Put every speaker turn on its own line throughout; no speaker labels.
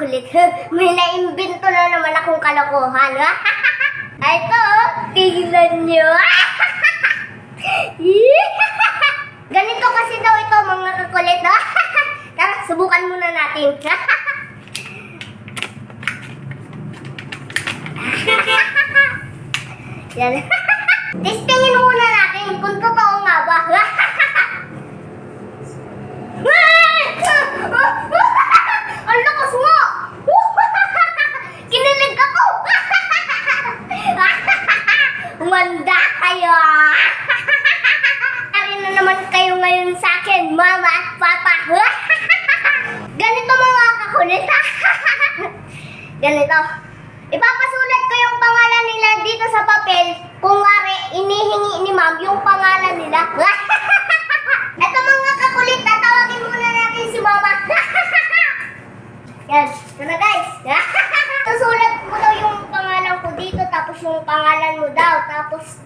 kulit. May naimbento na naman akong kalokohan. Ay, ito, tingnan nyo. Ganito kasi daw ito, mga kakulit. Tara, subukan muna natin. Yan. Testingin muna natin kung totoo nga ba. Ang lakas mo! Kinilig ako! Umanda kayo! Ari na naman kayo ngayon sa akin, mama at papa. Ganito mga kakulit. Ganito. Ipapasulat ko yung pangalan nila dito sa papel. Kung wari, inihingi ni ma'am yung pangalan nila. Ito mga kakulit, tatawagin muna natin si mama. Yan, ito na guys. Susulat mo daw yung pangalan ko dito, tapos yung pangalan mo daw. Tapos,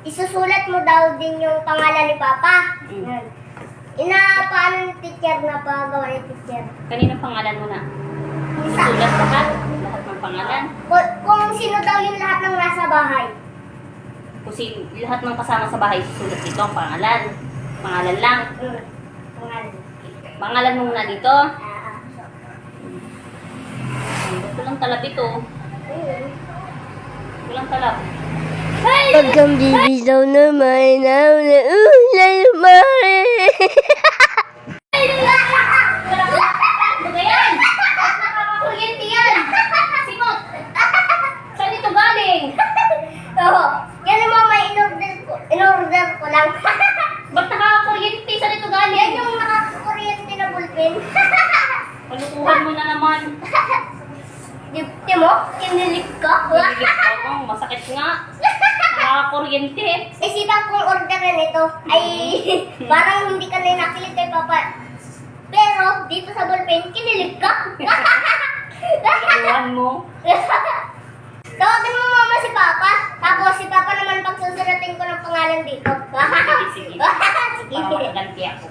isusulat mo daw din yung pangalan ni papa. Yan. Paano ni teacher na pagawa ni teacher?
Kanina pangalan mo na?
Isa.
Sulat lahat? Lahat ng pangalan?
Kung sino daw yung lahat ng nasa bahay.
Kasi lahat ng kasama sa bahay susulat dito ang pangalan. Pangalan lang.
Pangalan.
Pangalan mo muna dito. Ito lang talab ito. Ito lang talab.
Pag kang bibitaw na may naulay mare.
Ano ba yan? Kuryente yan! Simot! Saan ito galing?
Oo. Yan yung mama, in-order ko lang.
Ba't nakakakuryente? Saan ito galing?
Yan yung nakakakuryente na ballpen.
Palukuhan mo na naman.
Di mo? Kinilig ka?
Bibilit ko. Masakit nga. Nakakakuryente.
Isipan kong orderin ito ay parang hindi ka na nakilig kay papa. Pero dito sa ballpen, kinilig ka.
Palukuhan mo.
Tawagin mo mama si papa. Tapos si papa naman pagsusulatin ko ng pangalan dito.
Sige.
Sige.
Para makaganti ako.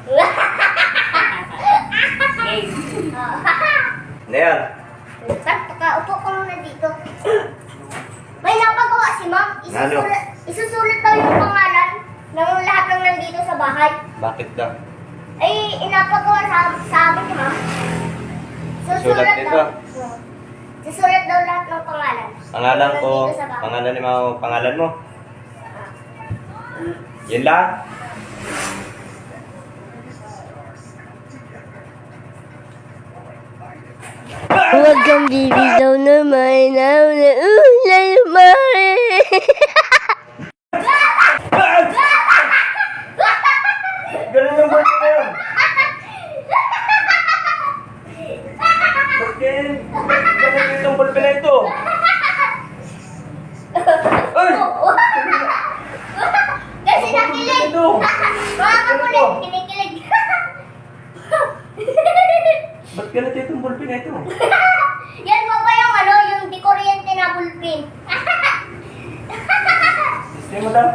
Okay.
Ano yan?
Upo ka muna dito. May napagawa si ma'am. Isusulat daw yung pangalan ng lahat ng nandito sa bahay.
Bakit daw?
Ay, inapagawa sa amin ni ma'am.
Susulat dito?
Susulat daw lahat ng pangalan.
Pangalan ko,
Nandito sa bahay.
pangalan ni Mao, pangalan mo? Yun lang?
Huwag kang bibitaw na may naulay mare.
Ganun yung ballpen na yun. Bakit? Ganun itong ballpen na ito. Ay!
Kasi nakilig.
Ito.
Mga kakulit, kinikilig.
Ba't ganun itong ballpen na ito?
Yan po ba yung yung di kuryente na ballpen?
Gusto mo daw?